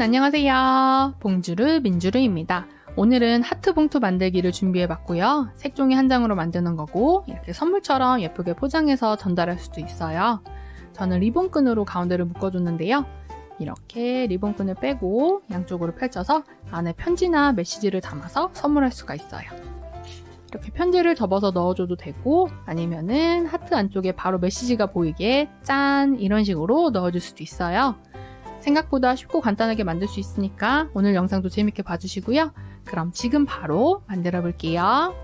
안녕하세요. 봉주르 민주르입니다. 오늘은 하트 봉투 만들기를 준비해봤고요. 색종이 한 장으로 만드는 거고 이렇게 선물처럼 예쁘게 포장해서 전달할 수도 있어요. 저는 리본끈으로 가운데를 묶어줬는데요. 이렇게 리본끈을 빼고 양쪽으로 펼쳐서 안에 편지나 메시지를 담아서 선물할 수가 있어요. 이렇게 편지를 접어서 넣어줘도 되고 아니면은 하트 안쪽에 바로 메시지가 보이게 짠 이런 식으로 넣어줄 수도 있어요. 생각보다 쉽고 간단하게 만들 수 있으니까 오늘 영상도 재밌게 봐주시고요. 그럼 지금 바로 만들어 볼게요.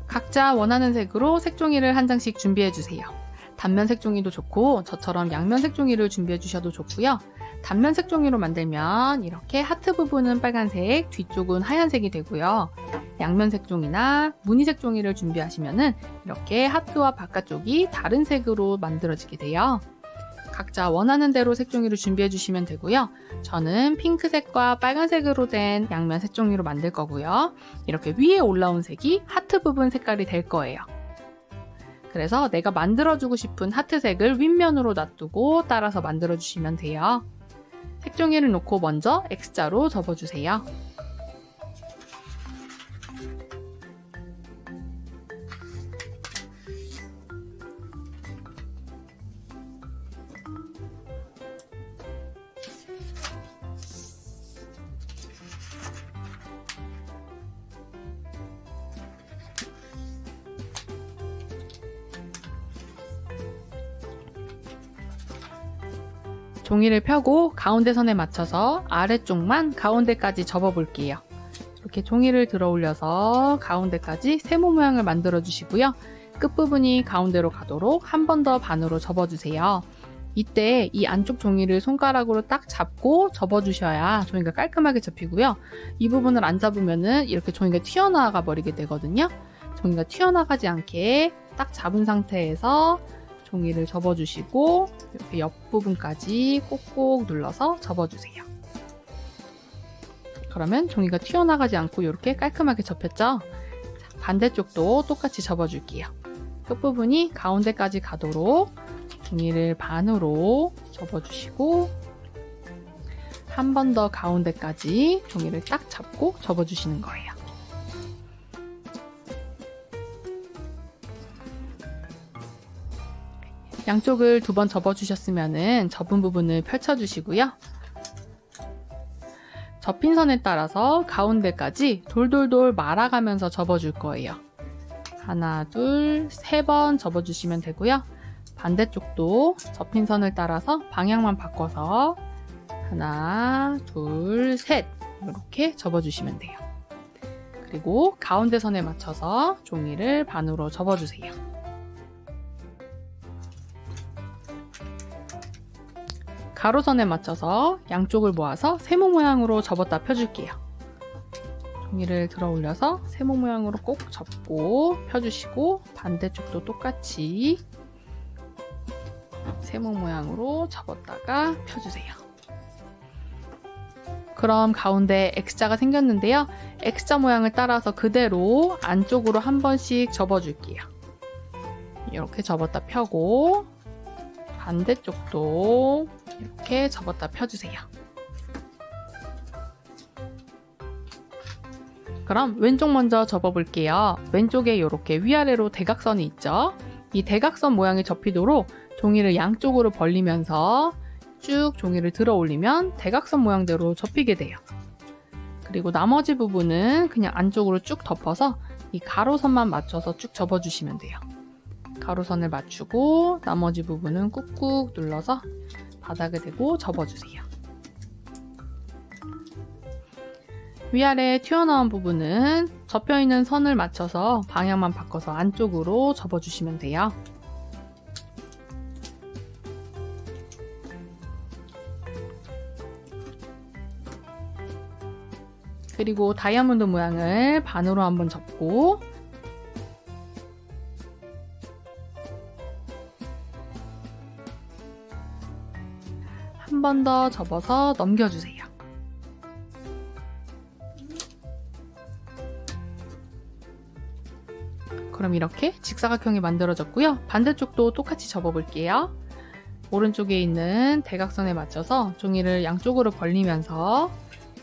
각자 원하는 색으로 색종이를 한 장씩 준비해 주세요. 단면 색종이도 좋고 저처럼 양면 색종이를 준비해 주셔도 좋고요. 단면 색종이로 만들면 이렇게 하트 부분은 빨간색, 뒤쪽은 하얀색이 되고요. 양면 색종이나 무늬 색종이를 준비하시면 이렇게 하트와 바깥쪽이 다른 색으로 만들어지게 돼요. 각자 원하는 대로 색종이를 준비해 주시면 되고요. 저는 핑크색과 빨간색으로 된 양면 색종이로 만들 거고요. 이렇게 위에 올라온 색이 하트 부분 색깔이 될 거예요. 그래서 내가 만들어주고 싶은 하트색을 윗면으로 놔두고 따라서 만들어주시면 돼요. 색종이를 놓고 먼저 X자로 접어주세요. 종이를 펴고 가운데 선에 맞춰서 아래쪽만 가운데까지 접어볼게요. 이렇게 종이를 들어 올려서 가운데까지 세모 모양을 만들어 주시고요. 끝부분이 가운데로 가도록 한 번 더 반으로 접어주세요. 이때 이 안쪽 종이를 손가락으로 딱 잡고 접어주셔야 종이가 깔끔하게 접히고요. 이 부분을 안 잡으면 이렇게 종이가 튀어나가 버리게 되거든요. 종이가 튀어나가지 않게 딱 잡은 상태에서 종이를 접어주시고 이렇게 옆부분까지 꼭꼭 눌러서 접어주세요. 그러면 종이가 튀어나가지 않고 이렇게 깔끔하게 접혔죠? 자, 반대쪽도 똑같이 접어줄게요. 끝부분이 가운데까지 가도록 종이를 반으로 접어주시고 한 번 더 가운데까지 종이를 딱 잡고 접어주시는 거예요. 양쪽을 두 번 접어주셨으면 접은 부분을 펼쳐주시고요. 접힌 선에 따라서 가운데까지 돌돌돌 말아가면서 접어줄 거예요. 하나, 둘, 세 번 접어주시면 되고요. 반대쪽도 접힌 선을 따라서 방향만 바꿔서 하나, 둘, 셋 이렇게 접어주시면 돼요. 그리고 가운데 선에 맞춰서 종이를 반으로 접어주세요. 가로선에 맞춰서 양쪽을 모아서 세모 모양으로 접었다 펴줄게요. 종이를 들어 올려서 세모 모양으로 꼭 접고 펴주시고 반대쪽도 똑같이 세모 모양으로 접었다가 펴주세요. 그럼 가운데 X자가 생겼는데요. X자 모양을 따라서 그대로 안쪽으로 한 번씩 접어줄게요. 이렇게 접었다 펴고 반대쪽도 이렇게 접었다 펴주세요. 그럼 왼쪽 먼저 접어볼게요. 왼쪽에 이렇게 위아래로 대각선이 있죠? 이 대각선 모양이 접히도록 종이를 양쪽으로 벌리면서 쭉 종이를 들어 올리면 대각선 모양대로 접히게 돼요. 그리고 나머지 부분은 그냥 안쪽으로 쭉 덮어서 이 가로선만 맞춰서 쭉 접어주시면 돼요. 가로선을 맞추고 나머지 부분은 꾹꾹 눌러서 바닥에 대고 접어주세요. 위아래 튀어나온 부분은 접혀있는 선을 맞춰서 방향만 바꿔서 안쪽으로 접어주시면 돼요. 그리고 다이아몬드 모양을 반으로 한번 접고 한 번 더 접어서 넘겨주세요. 그럼 이렇게 직사각형이 만들어졌고요. 반대쪽도 똑같이 접어볼게요. 오른쪽에 있는 대각선에 맞춰서 종이를 양쪽으로 벌리면서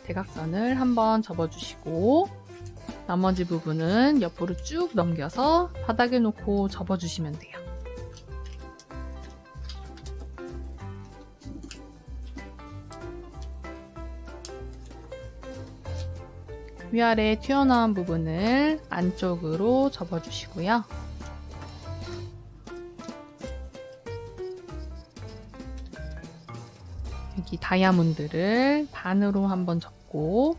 대각선을 한번 접어주시고 나머지 부분은 옆으로 쭉 넘겨서 바닥에 놓고 접어주시면 돼요. 위아래 튀어나온 부분을 안쪽으로 접어주시고요. 여기 다이아몬드를 반으로 한번 접고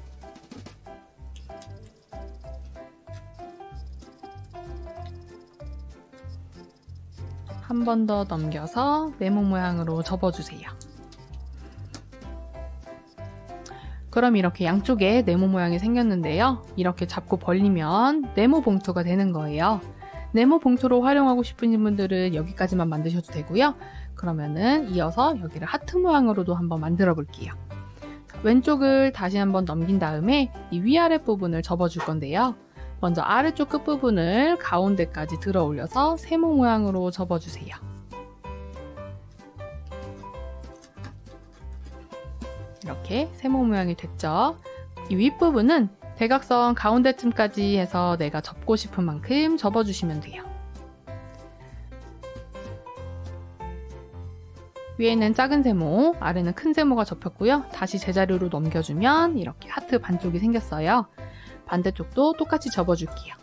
한 번 더 넘겨서 네모 모양으로 접어주세요. 그럼 이렇게 양쪽에 네모 모양이 생겼는데요. 이렇게 잡고 벌리면 네모 봉투가 되는 거예요. 네모 봉투로 활용하고 싶으신 분들은 여기까지만 만드셔도 되고요. 그러면은 이어서 여기를 하트 모양으로도 한번 만들어 볼게요. 왼쪽을 다시 한번 넘긴 다음에 이 위아래 부분을 접어줄 건데요. 먼저 아래쪽 끝부분을 가운데까지 들어 올려서 세모 모양으로 접어주세요. 이렇게 세모 모양이 됐죠? 이 윗부분은 대각선 가운데쯤까지 해서 내가 접고 싶은 만큼 접어주시면 돼요. 위에는 작은 세모, 아래는 큰 세모가 접혔고요. 다시 제자리로 넘겨주면 이렇게 하트 반쪽이 생겼어요. 반대쪽도 똑같이 접어줄게요.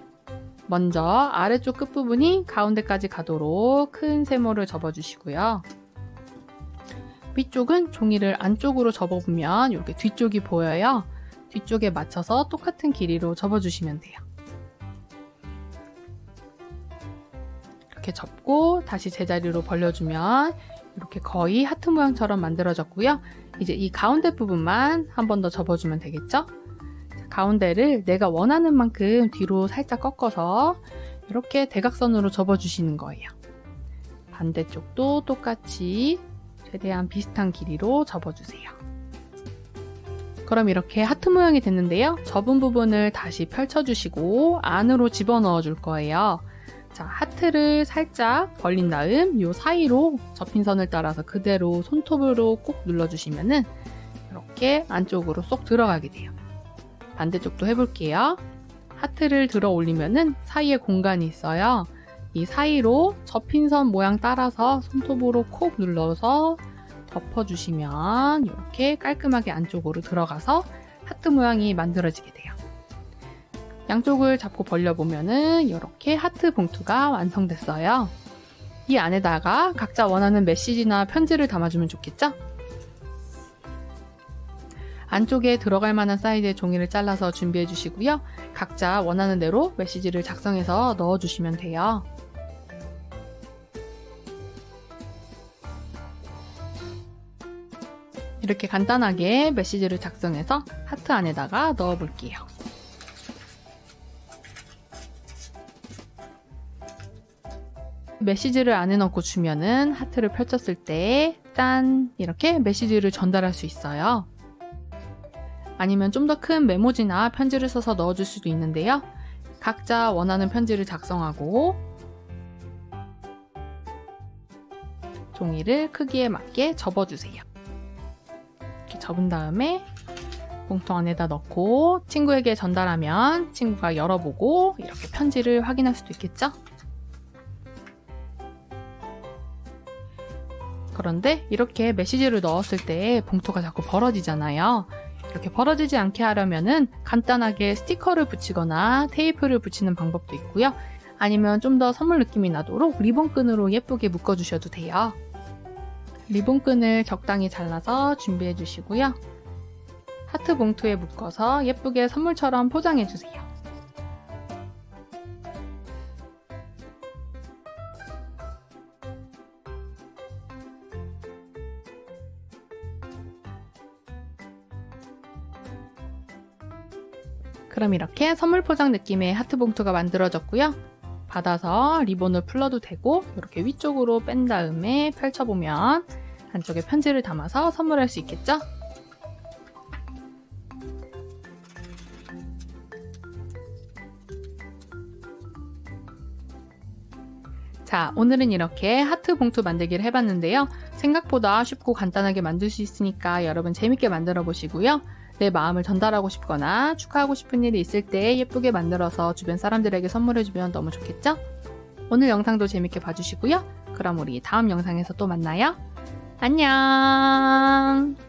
먼저 아래쪽 끝부분이 가운데까지 가도록 큰 세모를 접어주시고요. 위쪽은 종이를 안쪽으로 접어보면 이렇게 뒤쪽이 보여요. 뒤쪽에 맞춰서 똑같은 길이로 접어주시면 돼요. 이렇게 접고 다시 제자리로 벌려주면 이렇게 거의 하트 모양처럼 만들어졌고요. 이제 이 가운데 부분만 한 번 더 접어주면 되겠죠? 가운데를 내가 원하는 만큼 뒤로 살짝 꺾어서 이렇게 대각선으로 접어주시는 거예요. 반대쪽도 똑같이 최대한 비슷한 길이로 접어주세요. 그럼 이렇게 하트 모양이 됐는데요. 접은 부분을 다시 펼쳐주시고 안으로 집어넣어 줄 거예요. 자, 하트를 살짝 벌린 다음 이 사이로 접힌 선을 따라서 그대로 손톱으로 꾹 눌러주시면은 이렇게 안쪽으로 쏙 들어가게 돼요. 반대쪽도 해볼게요. 하트를 들어 올리면은 사이에 공간이 있어요. 이 사이로 접힌 선 모양 따라서 손톱으로 콕 눌러서 덮어주시면 이렇게 깔끔하게 안쪽으로 들어가서 하트 모양이 만들어지게 돼요. 양쪽을 잡고 벌려보면은 이렇게 하트 봉투가 완성됐어요. 이 안에다가 각자 원하는 메시지나 편지를 담아주면 좋겠죠? 안쪽에 들어갈 만한 사이즈의 종이를 잘라서 준비해 주시고요. 각자 원하는 대로 메시지를 작성해서 넣어주시면 돼요. 이렇게 간단하게 메시지를 작성해서 하트 안에다가 넣어 볼게요. 메시지를 안에 넣고 주면은 하트를 펼쳤을 때 짠! 이렇게 메시지를 전달할 수 있어요. 아니면 좀 더 큰 메모지나 편지를 써서 넣어줄 수도 있는데요. 각자 원하는 편지를 작성하고 종이를 크기에 맞게 접어주세요. 이렇게 접은 다음에 봉투 안에다 넣고 친구에게 전달하면 친구가 열어보고 이렇게 편지를 확인할 수도 있겠죠? 그런데 이렇게 메시지를 넣었을 때 봉투가 자꾸 벌어지잖아요. 이렇게 벌어지지 않게 하려면은 간단하게 스티커를 붙이거나 테이프를 붙이는 방법도 있고요. 아니면 좀 더 선물 느낌이 나도록 리본끈으로 예쁘게 묶어주셔도 돼요. 리본끈을 적당히 잘라서 준비해 주시고요. 하트 봉투에 묶어서 예쁘게 선물처럼 포장해 주세요. 그럼 이렇게 선물 포장 느낌의 하트 봉투가 만들어졌고요. 받아서 리본을 풀러도 되고 이렇게 위쪽으로 뺀 다음에 펼쳐보면 안쪽에 편지를 담아서 선물할 수 있겠죠? 자, 오늘은 이렇게 하트 봉투 만들기를 해봤는데요. 생각보다 쉽고 간단하게 만들 수 있으니까 여러분 재밌게 만들어 보시고요. 내 마음을 전달하고 싶거나 축하하고 싶은 일이 있을 때 예쁘게 만들어서 주변 사람들에게 선물해주면 너무 좋겠죠? 오늘 영상도 재밌게 봐주시고요. 그럼 우리 다음 영상에서 또 만나요. 안녕!